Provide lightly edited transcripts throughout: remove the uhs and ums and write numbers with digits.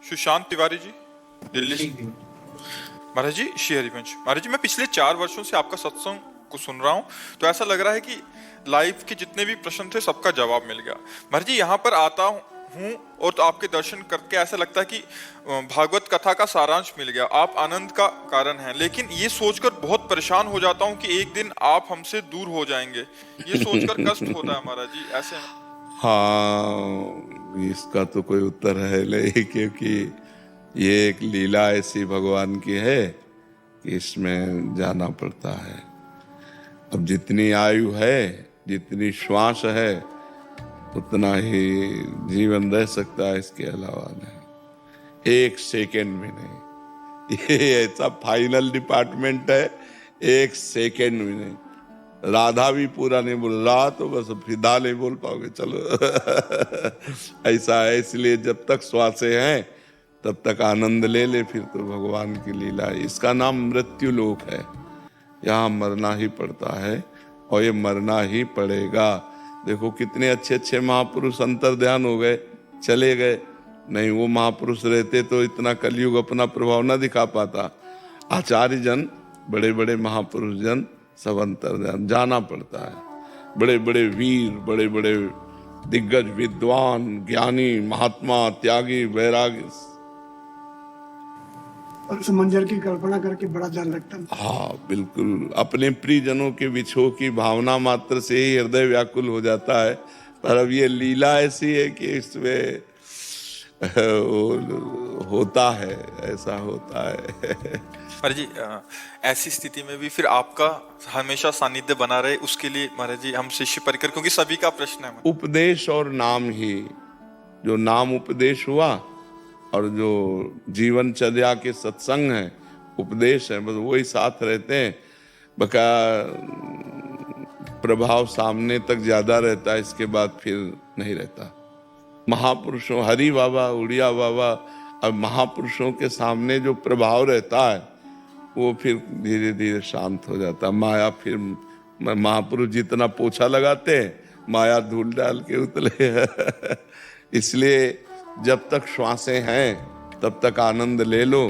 सुशांत तिवारी जी, दिल्ली से। महाराज जी, श्री हरिवंश। महाराज जी, मैं पिछले 4 वर्षों से आपका सत्संग को सुन रहा हूँ, तो ऐसा लग रहा है कि लाइफ के जितने भी प्रश्न थे सबका जवाब मिल गया। महाराज जी, यहाँ पर आता हूँ और तो आपके दर्शन करके ऐसा लगता है कि भागवत कथा का सारांश मिल गया, आप आनंद का कारण हैं। लेकिन ये सोचकर बहुत परेशान हो जाता हूँ कि एक दिन आप हमसे दूर हो जाएंगे, ये सोचकर कष्ट होता है महाराज जी। ऐसे हाँ, इसका तो कोई उत्तर है नहीं, क्योंकि ये एक लीला ऐसी भगवान की है कि इसमें जाना पड़ता है। अब जितनी आयु है, जितनी श्वास है, उतना ही जीवन रह सकता है, इसके अलावा नहीं। एक सेकंड भी नहीं। ये ऐसा फाइनल डिपार्टमेंट है, एक सेकंड भी नहीं। राधा भी पूरा नहीं बोल रहा तो बस फिदा नहीं बोल पाओगे, चलो। ऐसा है, इसलिए जब तक श्वासें हैं तब तक आनंद ले ले, फिर तो भगवान की लीला है। इसका नाम मृत्यु लोक है, यहाँ मरना ही पड़ता है और ये मरना ही पड़ेगा। देखो कितने अच्छे अच्छे महापुरुष अंतर ध्यान हो गए, चले गए। नहीं, वो महापुरुष रहते तो इतना कलयुग अपना प्रभाव न दिखा पाता। आचार्य जन, बड़े बड़े महापुरुष जन सब अंतर ध्यान जाना पड़ता है। बड़े बड़े वीर, बड़े बड़े दिग्गज विद्वान, ज्ञानी, महात्मा, त्यागी, वैरागी, और उस मंजर की कल्पना करके बड़ा डर लगता है। हाँ बिल्कुल, अपने प्रियजनों के विछोह की भावना मात्र से ही हृदय व्याकुल हो जाता है। पर अब ये लीला ऐसी है कि इसमें होता है, ऐसा होता है। महाराज जी, ऐसी स्थिति में भी फिर आपका हमेशा सानिध्य बना रहे, उसके लिए महाराज जी हम शिष्य परिकर, क्योंकि सभी का प्रश्न है। उपदेश और नाम ही, जो नाम उपदेश हुआ और जो जीवनचर्या के सत्संग है, उपदेश है, बस वही साथ रहते हैं। बका प्रभाव सामने तक ज्यादा रहता है, इसके बाद फिर नहीं रहता। महापुरुषों, हरि बाबा, उड़िया बाबा, अब महापुरुषों के सामने जो प्रभाव रहता है वो फिर धीरे धीरे शांत हो जाता। माया फिर, महापुरुष जितना पोछा लगाते हैं, माया धूल डाल के उतले। इसलिए जब तक श्वासें हैं तब तक आनंद ले लो,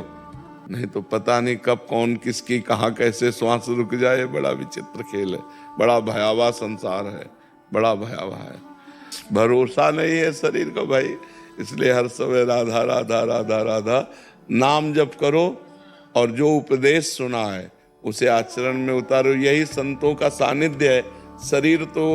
नहीं तो पता नहीं कब कौन किसकी कहाँ कैसे श्वास रुक जाए। बड़ा विचित्र खेल है, बड़ा भयावह संसार है, बड़ा भयावह है। भरोसा नहीं है शरीर को भाई, इसलिए हर समय राधा राधा राधा राधा नाम जप करो और जो उपदेश सुना है उसे आचरण में उतारो। यही संतों का सानिध्य है। शरीर तो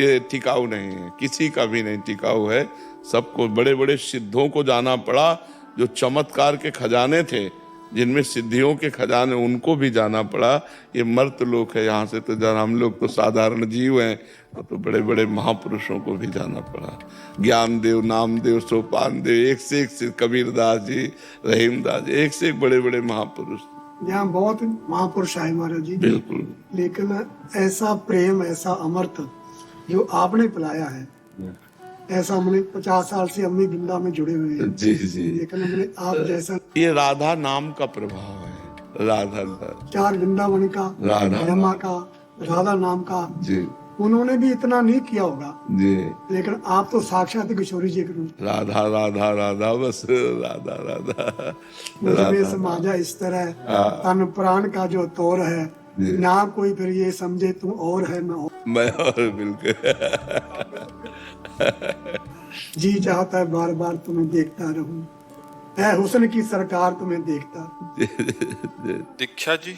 ये टिकाऊ नहीं है, किसी का भी नहीं टिकाऊ है। सबको, बड़े बड़े सिद्धों को जाना पड़ा, जो चमत्कार के खजाने थे, जिनमें सिद्धियों के खजाने, उनको भी जाना पड़ा। ये मर्त लोक है, यहाँ से तो जाना, हम लोग तो साधारण जीव हैं, तो बड़े बड़े महापुरुषों को भी जाना पड़ा। ज्ञानदेव, नामदेव, सोपान देव, एक से कबीरदास जी, रहीमदास जी, एक से एक बड़े बड़े महापुरुष। यहाँ बहुत महापुरुष आए महाराज जी, बिल्कुल, लेकिन ऐसा प्रेम, ऐसा अमृत जो आपने पिलाया है, ऐसा हमने 50 साल से अम्मी वृंदा में जुड़े हुए हैं जी जी, लेकिन हमने आप जैसा, ये राधा नाम का प्रभाव है। राधा का, 4 वृंदावन का, राधा, हेमा का, राधा नाम का, जी, उन्होंने भी इतना नहीं किया होगा जी, लेकिन आप तो साक्षात किशोरी जी के रूप। राधा राधा राधा, बस राधा राधा। मुझमें समाजा इस तरह तन प्राण का जो तोर है, ना कोई फिर ये समझे तू और है मैं और, बिल्कुल। जी चाहता है बार बार तुम्हें देखता रहूं, ऐ हुस्न की सरकार तुम्हें देखता। दीक्षा जी,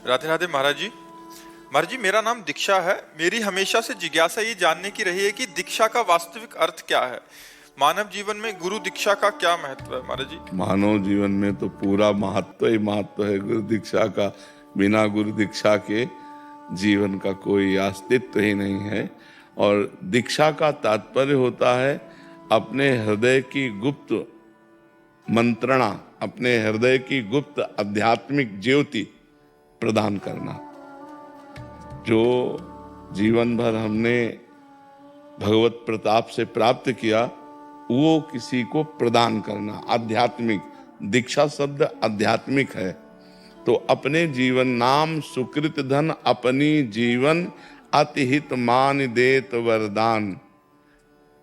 राधे राधे महाराज जी। महाराज जी, मेरा नाम दीक्षा है। मेरी हमेशा से जिज्ञासा ये जानने की रही है कि दीक्षा का वास्तविक अर्थ क्या है। मानव जीवन में गुरु दीक्षा का क्या महत्व है महाराज जी? मानव जीवन में तो पूरा महत्व ही महत्व है गुरु दीक्षा का। बिना गुरु दीक्षा के जीवन का कोई अस्तित्व ही नहीं है। और दीक्षा का तात्पर्य होता है अपने हृदय की गुप्त मंत्रणा, अपने हृदय की गुप्त आध्यात्मिक ज्योति प्रदान करना। जो जीवन भर हमने भगवत प्रताप से प्राप्त किया, वो किसी को प्रदान करना, आध्यात्मिक। दीक्षा शब्द आध्यात्मिक है। तो अपने जीवन, नाम सुकृत धन अपनी जीवन, अतिहित मान देत वरदान।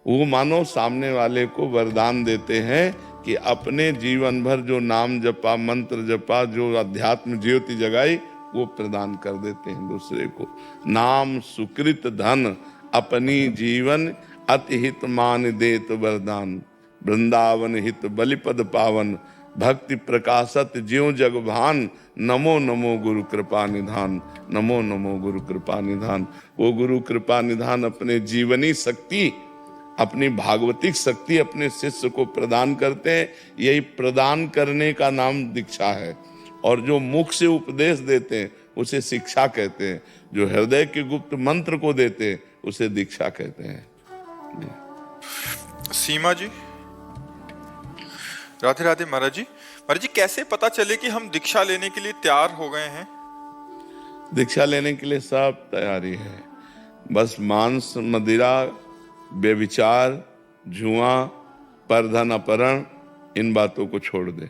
वो मानो सामने वाले को वरदान देते हैं कि अपने जीवन भर जो नाम जपा, मंत्र जपा, जो अध्यात्म ज्योति जगाई, वो प्रदान कर देते हैं दूसरे को। नाम सुकृत धन अपनी जीवन अति हित मान देत वरदान, वृंदावन हित बलिपद पावन, भक्ति प्रकाशत ज्यों जग भान, नमो नमो गुरु कृपा निधान, नमो नमो गुरु कृपा निधान। वो गुरु कृपा निधान अपने जीवनी शक्ति, अपनी भागवतिक शक्ति अपने शिष्य को प्रदान करते हैं। यही प्रदान करने का नाम दीक्षा है। और जो मुख से उपदेश देते हैं उसे शिक्षा कहते हैं। जो हृदय के गुप्त मंत्र को देते हैं उसे दीक्षा कहते हैं। सीमा जी, राधे राधे। महाराज जी कैसे पता चले कि हम दीक्षा लेने के लिए तैयार हो गए हैं? दीक्षा लेने के लिए सब तैयारी है, बस मांस मदिरा, व्यभिचार, जुआ, परधन अपहरण, इन बातों को छोड़ दे।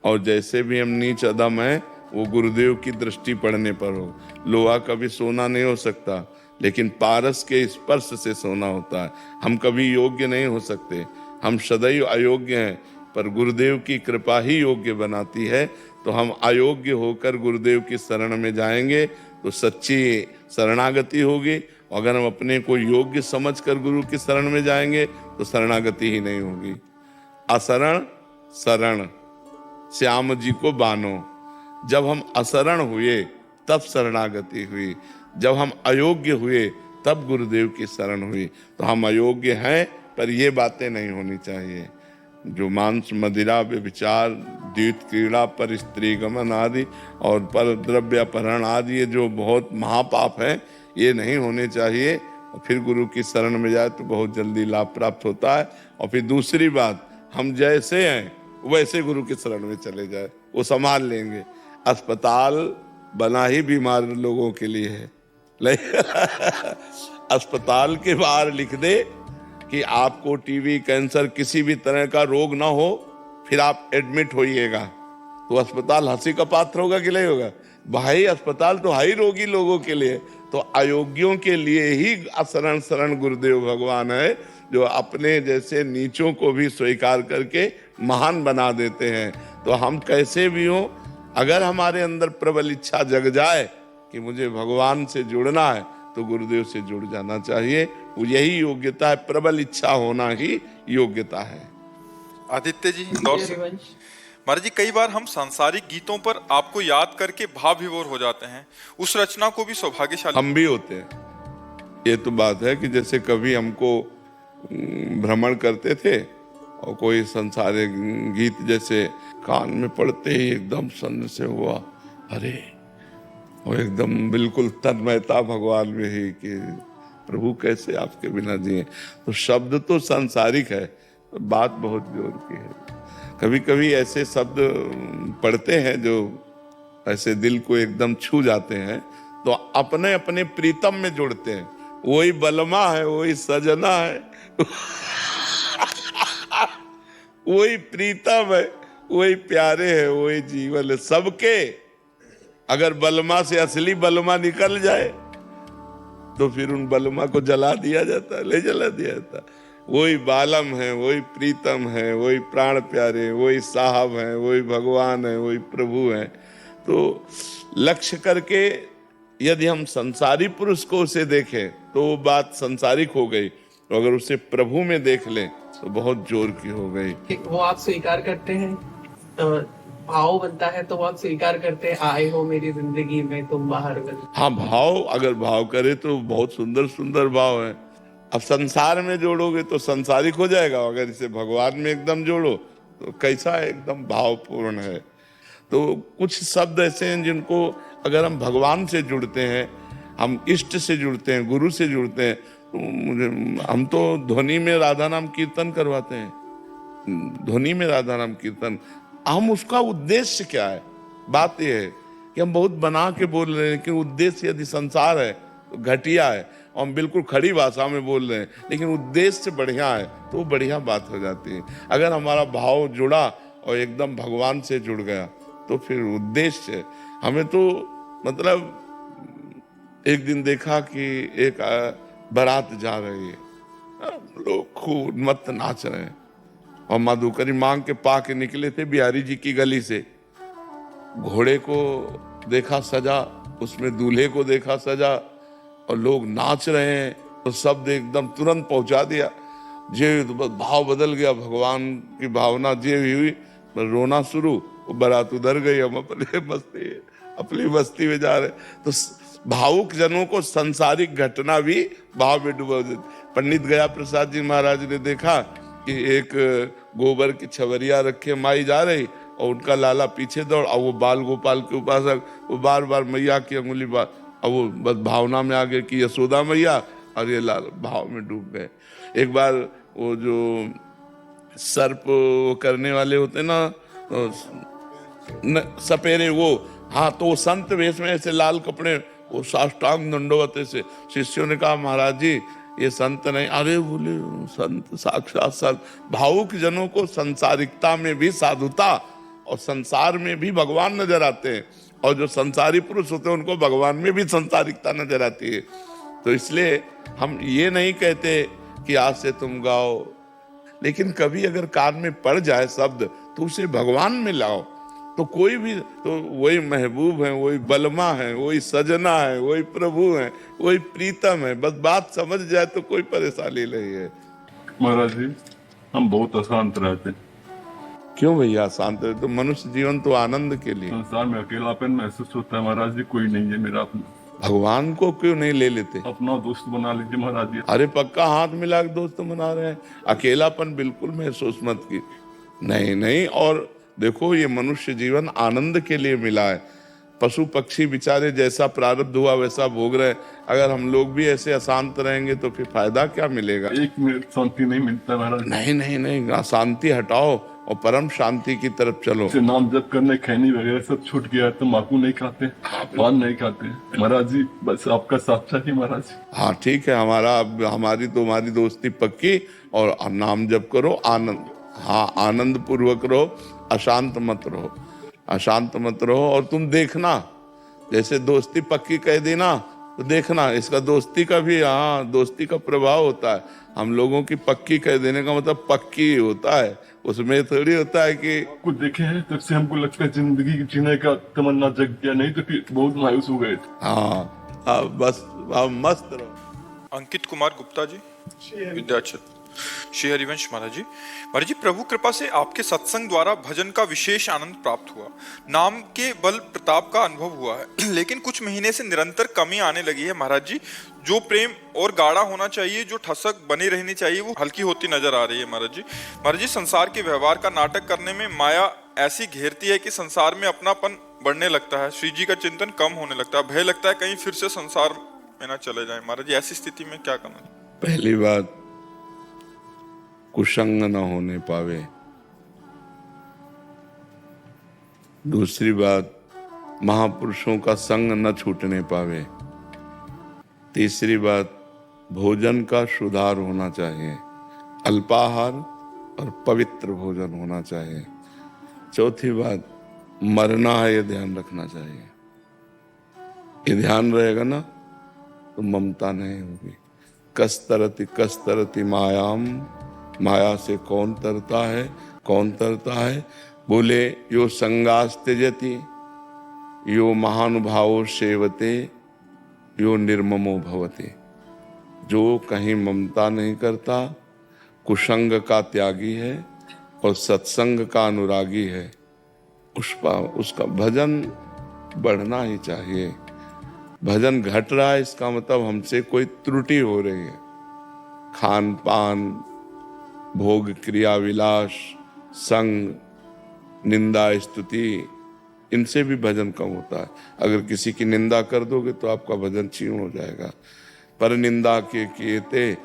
और जैसे भी हम नीच अधम हैं वो गुरुदेव की दृष्टि पड़ने पर हो। लोहा कभी सोना नहीं हो सकता, लेकिन पारस के स्पर्श से सोना होता है। हम कभी योग्य नहीं हो सकते, हम सदैव अयोग्य हैं, पर गुरुदेव की कृपा ही योग्य बनाती है। तो हम अयोग्य होकर गुरुदेव की शरण में जाएंगे तो सच्ची शरणागति होगी। अगर हम अपने को योग्य समझकर गुरु की शरण में जाएंगे तो शरणागति ही नहीं होगी। असरण शरण श्याम जी को बानो। जब हम असरण हुए तब शरणागति हुई, जब हम अयोग्य हुए तब गुरुदेव की शरण हुई। तो हम अयोग्य हैं, पर ये बातें नहीं होनी चाहिए। जो मांस मदिरा व्यभिचार द्वैत क्रीड़ा पर स्त्री गमन आदि और पर द्रव्य अपहरण आदि, ये जो बहुत महापाप है, ये नहीं होने चाहिए। और फिर गुरु की शरण में जाए तो बहुत जल्दी लाभ प्राप्त होता है। और फिर दूसरी बात, हम जैसे हैं वैसे गुरु की शरण में चले जाए, वो संभाल लेंगे। अस्पताल बना ही बीमार लोगों के लिए है। अस्पताल के बाहर लिख दे कि आपको टीबी, कैंसर, किसी भी तरह का रोग ना हो, फिर आप एडमिट होइएगा, तो अस्पताल हंसी का पात्र होगा कि नहीं होगा? भाई अस्पताल तो हाई रोगी लोगों के लिए। तो अयोग्यों के लिए ही शरण शरण गुरुदेव भगवान है, जो अपने जैसे नीचों को भी स्वीकार करके महान बना देते हैं। तो हम कैसे भी हों, अगर हमारे अंदर प्रबल इच्छा जग जाए कि मुझे भगवान से जुड़ना है, तो गुरुदेव से जुड़ जाना चाहिए। वो यही योग्यता है, प्रबल इच्छा होना ही योग्यता है। आदित्य जी, दौर से महाराज जी, कई बार हम सांसारिक गीतों पर आपको याद करके भाव विभोर हो जाते हैं। उस रचना को भी सौभाग्यशाली हम भी होते हैं। ये तो बात है कि जैसे कभी हमको भ्रमण करते थे और कोई संसारिक गीत जैसे कान में पड़ते ही एकदम सन्न से हुआ, अरे, और एकदम बिल्कुल तन्मयता भगवान में ही कि प्रभु कैसे आपके बिना जिए। तो शब्द तो सांसारिक है, बात बहुत जोर की है। कभी कभी ऐसे शब्द पढ़ते हैं जो ऐसे दिल को एकदम छू जाते हैं, तो अपने अपने प्रीतम में जुड़ते हैं। वही बलमा है, वही सजना है, वही प्रीतम है, वही प्यारे है, वही जीवन है सबके। अगर बलमा से असली बलमा निकल जाए तो फिर उन बलमा को जला दिया जाता है, ले जला दिया जाता है। वही बालम है, वही प्रीतम है, वही प्राण प्यारे, वही साहब है, वही भगवान है, वही प्रभु है। तो लक्ष्य करके यदि हम संसारी पुरुष को उसे देखें तो वो बात संसारिक हो गई, तो अगर उसे प्रभु में देख लें तो बहुत जोर की हो गई। वो आप स्वीकार करते हैं, भाव बनता है तो वो आप स्वीकार करते हैं, आए हो मेरी जिंदगी में तुम बाहर गए। हाँ, भाव अगर भाव करे तो बहुत सुंदर सुंदर भाव है। अब संसार में जोड़ोगे तो संसारिक हो जाएगा, अगर इसे भगवान में एकदम जोड़ो तो कैसा एकदम भावपूर्ण है। तो कुछ शब्द ऐसे हैं जिनको अगर हम भगवान से जुड़ते हैं, हम इष्ट से जुड़ते हैं, गुरु से जुड़ते हैं, तो हम तो ध्वनि में राधा नाम कीर्तन करवाते हैं, ध्वनि में राधा नाम कीर्तन। हम उसका उद्देश्य क्या है? बात यह है कि हम बहुत बना के बोल रहे हैं, लेकिन उद्देश्य यदि संसार है तो घटिया है, और हम बिल्कुल खड़ी भाषा में बोल रहे हैं, लेकिन उद्देश्य बढ़िया है तो बढ़िया बात हो जाती है। अगर हमारा भाव जुड़ा और एकदम भगवान से जुड़ गया तो फिर उद्देश्य। हमें तो मतलब एक दिन देखा कि एक बारात जा रही है, लोग खूब उन्मत्त नाच रहे हैं। और मधुकरी मांग के पा के निकले थे बिहारी जी की गली से, घोड़े को देखा सजा, उसमें दूल्हे को देखा सजा, और लोग नाच रहे हैं, तो शब्द एकदम तुरंत पहुंचा दिया। जे भाव बदल गया, भगवान की भावना जे हुई, रोना शुरू, वो बारात उधर गई, हम अपनी बस्ती में जा रहे। तो भावुक जनों को संसारिक घटना भी भाव में डुबा देती। पंडित गया प्रसाद जी महाराज ने देखा कि एक गोबर की छवरिया रखे माई जा रही, और उनका लाला पीछे दौड़, और वो बाल गोपाल के उपासक, वो बार बार मैया की अंगुली बार, और वो बस भावना में आ गए कि यशोदा मैया, और ये लाल भाव में डूब गए। एक बार वो जो सर्प करने वाले होते ना, सपेरे, वो, हाँ, तो वो संत वेश में ऐसे लाल कपड़े, वो साष्टांग दंडवत से, शिष्यों ने कहा महाराज जी ये संत नहीं। अरे बोले संत, साक्षात संत। भावुक जनों को संसारिकता में भी साधुता और संसार में भी भगवान नजर आते हैं, और जो संसारी पुरुष होते हैं उनको भगवान में भी संसारिकता नजर आती है। तो इसलिए हम ये नहीं कहते कि आज से तुम गाओ, लेकिन कभी अगर कान में पड़ जाए शब्द तो उसे भगवान में लाओ। तो कोई भी, तो वही महबूब है, वही बलमा है, वही सजना है, वही प्रभु है, वही प्रीतम है। बस बात समझ जाए तो कोई परेशानी नहीं है। महाराज जी हम बहुत अशांत रहते, क्यों भैया शांत है? तो मनुष्य जीवन तो आनंद के लिए। संसार में अकेलापन महसूस होता है महाराज जी, कोई नहीं है मेरा अपना। भगवान को क्यों नहीं ले लेते? अपना दोस्त बना लीजिए महाराज जी। अरे पक्का हाथ मिला के दोस्त बना रहे हैं। अकेलापन बिल्कुल महसूस मत की, नहीं नहीं। और देखो ये मनुष्य जीवन आनंद के लिए मिला है। पशु पक्षी बेचारे जैसा प्रारब्ध हुआ वैसा भोग रहे। अगर हम लोग भी ऐसे अशांत रहेंगे तो फिर फायदा क्या मिलेगा? एक मिनट शांति नहीं मिलता महाराज। नहीं नहीं नहीं, शांति हटाओ और परम शांति की तरफ चलो। से नाम जप करने, खैनी वगैरह सब छूट गया, तम्बाकू नहीं खाते, पान नहीं खाते महाराज जी। बस आपका साथ चाहिए महाराज जी। हाँ ठीक है, हमारी तुम्हारी दोस्ती पक्की। और नाम जप करो, आनंद, हाँ आनंद पूर्वक रहो, अशांत मत रहो, अशांत मत रहो। और तुम देखना, जैसे दोस्ती पक्की कह देना तो देखना इसका दोस्ती का भी, हाँ दोस्ती का प्रभाव होता है। हम लोगों की पक्की कह देने का मतलब पक्की होता है, उसमें थोड़ी होता है कि कुछ देखे हैं तब से हमको लगता है जिंदगी जीने का तमन्ना जग गया, नहीं तो फिर बहुत मायूस हो गए थे। हाँ बस आप मस्त रहो। अंकित कुमार गुप्ता जी, विद्याचल। श्री हरिवंश महाराज जी, महाराज जी प्रभु कृपा से आपके सत्संग द्वारा भजन का विशेष आनंद प्राप्त हुआ, नाम के बल प्रताप का अनुभव हुआ है, लेकिन कुछ महीने से निरंतर कमी आने लगी है महाराज जी। जो प्रेम और गाढ़ा होना चाहिए, जो ठसक बनी रहनी चाहिए, वो हल्की होती नजर आ रही है महाराज जी। महाराज जी संसार के व्यवहार का नाटक करने में माया ऐसी घेरती है कि संसार में अपनापन बढ़ने लगता है, श्री जी का चिंतन कम होने लगता है, भय लगता है कहीं फिर से संसार में ना चले जाए। महाराज जी ऐसी स्थिति में क्या करना? पहली बात, कुसंग न होने पावे। दूसरी बात, महापुरुषों का संग न छूटने पावे। तीसरी बात, भोजन का सुधार होना चाहिए, अल्पाहार और पवित्र भोजन होना चाहिए। चौथी बात, मरना है ये ध्यान रखना चाहिए। ये ध्यान रहेगा ना तो ममता नहीं होगी। कस्तरति मायाम, माया से कौन तरता है, कौन तरता है? बोले यो संगास त्यजति, यो महानुभावो सेवते, यो निर्ममो भवते। जो कहीं ममता नहीं करता, कुसंग का त्यागी है और सत्संग का अनुरागी है, उसका भजन बढ़ना ही चाहिए। भजन घट रहा है इसका मतलब हमसे कोई त्रुटि हो रही है। खान पान, भोग, क्रिया, विलास, संग, निंदा, स्तुति, इनसे भी भजन कम होता है। अगर किसी की निंदा कर दोगे तो आपका भजन क्षीण हो जाएगा। पर निंदा के किएते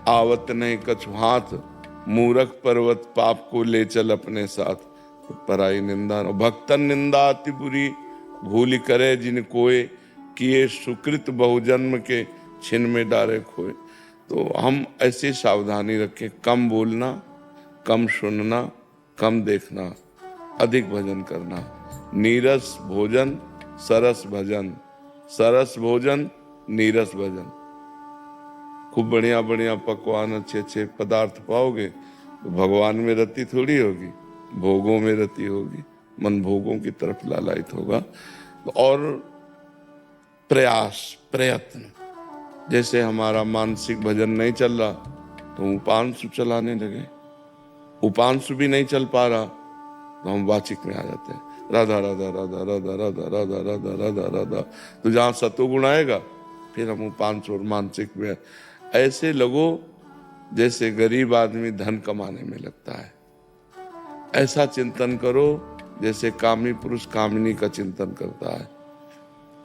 आवत नहीं कछु हाथ, मूरख पर्वत पाप को ले चल अपने साथ। तो पराई निंदा न, भक्तन निंदा अति बुरी, भूल करे जिन कोय, किए सुकृत बहुजन्म के छिन में डारे खोए। तो हम ऐसी सावधानी रखें, कम बोलना, कम सुनना, कम देखना, अधिक भजन करना। नीरस भोजन सरस भजन, सरस भोजन नीरस भजन। खूब बढ़िया बढ़िया पकवान, अच्छे अच्छे पदार्थ पाओगे तो भगवान में रति थोड़ी होगी, भोगों में रति होगी, मन भोगों की तरफ लालायित होगा। और प्रयास, प्रयत्न, जैसे हमारा मानसिक भजन नहीं चल रहा तो उपांशु चलाने लगे, उपांशु भी नहीं चल पा रहा तो हम वाचिक में आ जाते हैं, राधा राधा राधा राधा राधा राधा राधा राधा राधा। तो जहाँ सतोगुण आएगा फिर हम उपांशु और मानसिक में। ऐसे लगो जैसे गरीब आदमी धन कमाने में लगता है, ऐसा चिंतन करो जैसे कामी पुरुष कामिनी का चिंतन करता है।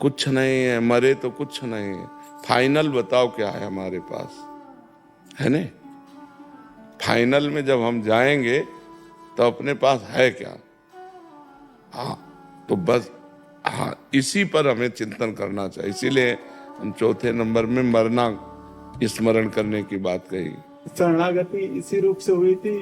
कुछ नहीं है, मरे तो कुछ नहीं है, फाइनल बताओ क्या है हमारे पास, है ने? फाइनल में जब हम जाएंगे तो अपने पास है क्या? हाँ, तो बस हाँ, इसी पर हमें चिंतन करना चाहिए। इसीलिए हम चौथे नंबर में मरना स्मरण करने की बात कही। शरणागति इसी रूप से हुई थी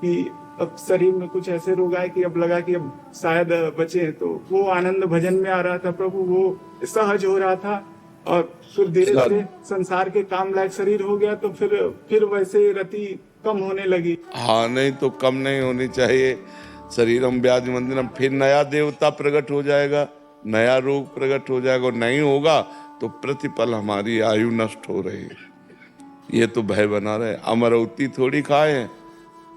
कि अब शरीर में कुछ ऐसे रोग आए कि अब लगा कि अब शायद बचे, तो वो आनंद भजन में आ रहा था प्रभु, वो सहज हो रहा था। और फिर धीरे धीरे संसार के काम लायक शरीर हो गया, तो फिर वैसे रति कम होने लगी। हाँ, नहीं तो कम नहीं होनी चाहिए। शरीरम व्याधि मंदिरम, फिर नया देवता प्रकट हो जाएगा, नया रोग प्रकट हो जाएगा। और नहीं होगा तो प्रतिपल हमारी आयु नष्ट हो रही है, ये तो भय बना रहे। अमरौती थोड़ी खाए हैं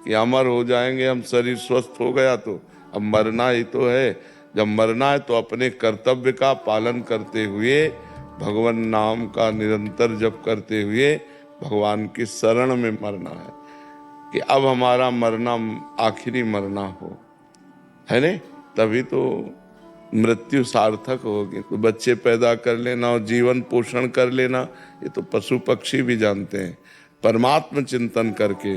कि अमर हो जाएंगे हम, शरीर स्वस्थ हो गया तो। अब मरना ही तो है। जब मरना है तो अपने कर्तव्य का पालन करते हुए, भगवान नाम का निरंतर जप करते हुए भगवान की शरण में मरना है कि अब हमारा मरना आखिरी मरना हो, है ने? तभी तो मृत्यु सार्थक होगी। तो बच्चे पैदा कर लेना और जीवन पोषण कर लेना, ये तो पशु पक्षी भी जानते हैं। परमात्म चिंतन करके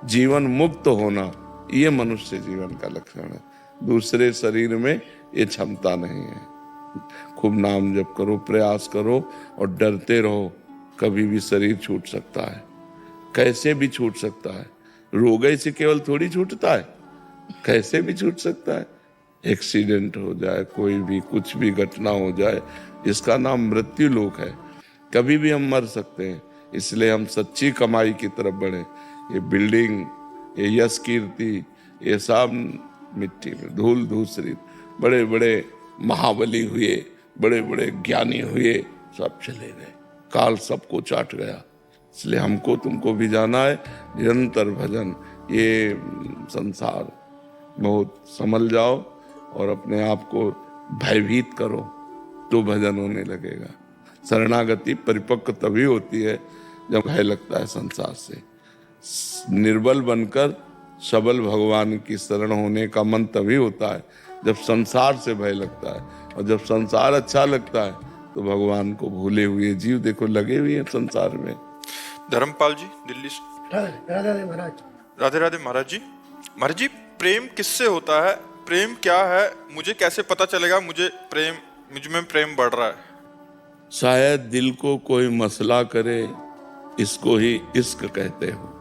जीवन मुक्त होना, ये मनुष्य जीवन का लक्षण है। दूसरे शरीर में ये क्षमता नहीं है। खूब नाम जप करो, प्रयास करो और डरते रहो, कभी भी शरीर छूट सकता है, कैसे भी छूट सकता है। रोग से केवल थोड़ी छूटता है, कैसे भी छूट सकता है। एक्सीडेंट हो जाए, कोई भी कुछ भी घटना हो जाए, इसका नाम मृत्यु लोक है। कभी भी हम मर सकते हैं। इसलिए हम सच्ची कमाई की तरफ बढ़े। ये बिल्डिंग, ये यश कीर्ति, ये सब मिट्टी में धूल धूसरित। बड़े बड़े महाबली हुए, बड़े बड़े ज्ञानी हुए, सब चले गए, काल सबको चाट गया। इसलिए हमको तुमको भी जाना है निरंतर भजन। ये संसार बहुत संभल जाओ और अपने आप को भयभीत करो तो भजन होने लगेगा। शरणागति परिपक्व तभी होती है जब भय लगता है संसार से। निर्बल बनकर सबल भगवान की शरण होने का मन तभी होता है जब संसार से भय लगता है। और जब संसार अच्छा लगता है तो भगवान को भूले हुए जीव देखो लगे हुए हैं संसार में। धर्मपाल जी दिल्ली से। राधे राधे महाराज। राधे राधे महाराज जी। महाराज जी, प्रेम किससे होता है? प्रेम क्या है? मुझे कैसे पता चलेगा मुझ में प्रेम बढ़ रहा है? शायद दिल को कोई मसला करे, इसको ही इश्क कहते हो।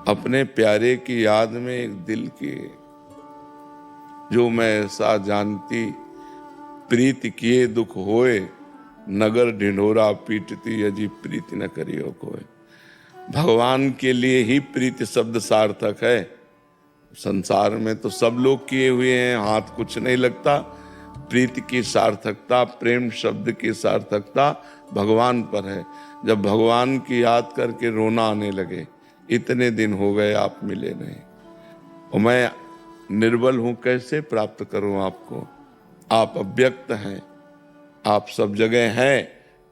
अपने प्यारे की याद में एक दिल की जो मैं ऐसा जानती, प्रीति किए दुख होए, नगर ढिंढोरा पीटती अजी प्रीति न करियो कोई। भगवान के लिए ही प्रीति शब्द सार्थक है। संसार में तो सब लोग किए हुए हैं, हाथ कुछ नहीं लगता। प्रीति की सार्थकता, प्रेम शब्द की सार्थकता भगवान पर है। जब भगवान की याद करके रोना आने लगे, इतने दिन हो गए आप मिले नहीं और मैं निर्बल हूं, कैसे प्राप्त करूं आपको? आप अव्यक्त हैं, आप सब जगह हैं,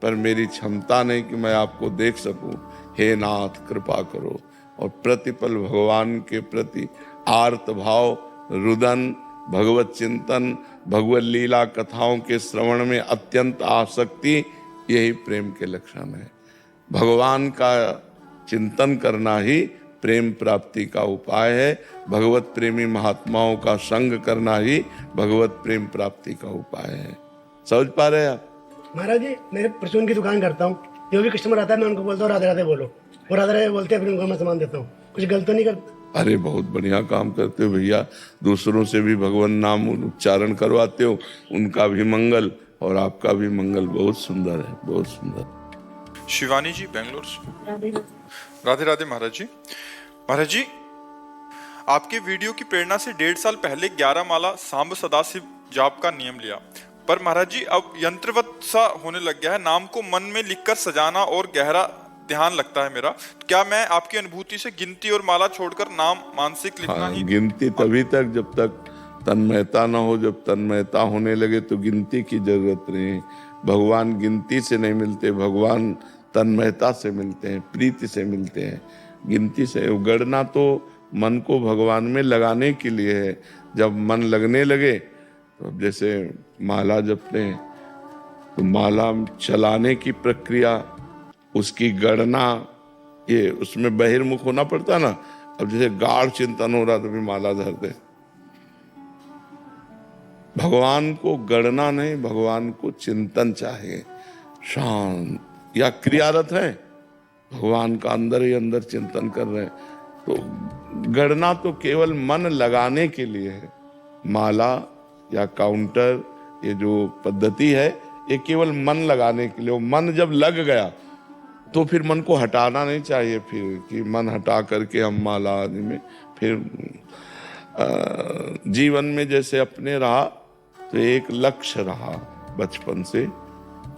पर मेरी क्षमता नहीं कि मैं आपको देख सकूं। हे नाथ कृपा करो। और प्रतिपल भगवान के प्रति आर्त भाव, रुदन, भगवत चिंतन, भगवत लीला कथाओं के श्रवण में अत्यंत आसक्ति, यही प्रेम के लक्षण है। भगवान का चिंतन करना ही प्रेम प्राप्ति का उपाय है। भगवत प्रेमी महात्माओं का संग करना ही भगवत प्रेम प्राप्ति का उपाय है। समझ पा रहे हैं आप? महाराज जी, मैं परचून की दुकान करता हूँ। जो भी कस्टमर आता है मैं उनको बोलता हूँ राधे राधे बोलो, वो राधे राधे बोलते हैं, फिर उनको मैं सामान देता हूँ। कुछ गलत तो नहीं करता? अरे बहुत बढ़िया काम करते हो भैया। दूसरों से भी भगवान नाम उच्चारण करवाते हो, उनका भी मंगल और आपका भी मंगल। बहुत सुंदर है, बहुत सुंदर। शिवानी जी बेंगलोर से। राधे राधे महाराज जी। महाराज जी, आपके वीडियो की प्रेरणा से 1.5 साल पहले 11 माला सांब सदाशिव जाप का नियम लिया, पर महाराज जी अब यंत्रवत सा होने लग गया है। नाम को मन में लिखकर सजाना और गहरा ध्यान लगता है मेरा। क्या मैं आपकी अनुभूति से गिनती और माला छोड़कर नाम मानसिक लिखना ही? गिनती तभी तक जब तक तन्मयता ना हो। जब तन्मयता होने लगे तो गिनती की जरूरत नहीं। भगवान गिनती से नहीं मिलते, भगवान तन्मयता से मिलते हैं, प्रीति से मिलते हैं, गिनती से। गणना तो मन को भगवान में लगाने के लिए है। जब मन लगने लगे तो अब जैसे माला जपते हैं तो माला चलाने की प्रक्रिया, उसकी गणना, ये उसमें बहिर्मुख होना पड़ता ना। अब जैसे गाढ़ चिंतन हो रहा तो भी माला धरते। भगवान को गणना नहीं, भगवान को चिंतन चाहिए। शांत या क्रियारत है, भगवान का अंदर ही अंदर चिंतन कर रहे हैं। तो गणना तो केवल मन लगाने के लिए है। माला या काउंटर, ये जो पद्धति है, ये केवल मन लगाने के लिए। वो मन जब लग गया तो फिर मन को हटाना नहीं चाहिए। फिर कि मन हटा करके हम माला आदि में फिर जीवन में जैसे अपने रहा तो एक लक्ष्य रहा बचपन से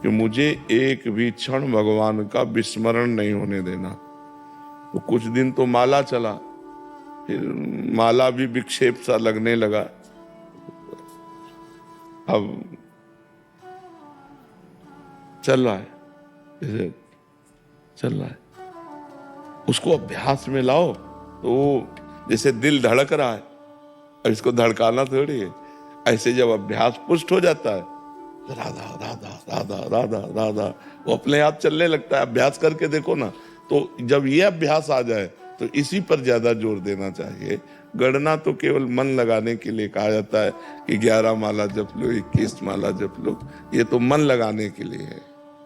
कि मुझे एक भी क्षण भगवान का विस्मरण नहीं होने देना। तो कुछ दिन तो माला चला, फिर माला भी विक्षेप सा लगने लगा। अब चल रहा है, जैसे चल रहा है, उसको अभ्यास में लाओ। तो जैसे दिल धड़क रहा है, अब इसको धड़काना थोड़ी है। ऐसे जब अभ्यास पुष्ट हो जाता है, राधा राधा राधा राधा राधा, वो अपने आप चलने लगता है। अभ्यास करके देखो ना। तो जब ये अभ्यास आ जाए तो इसी पर ज्यादा जोर देना चाहिए। गणना तो केवल मन लगाने के लिए कहा जाता है कि 11 माला जप लो, 21 माला जप लो, ये तो मन लगाने के लिए है।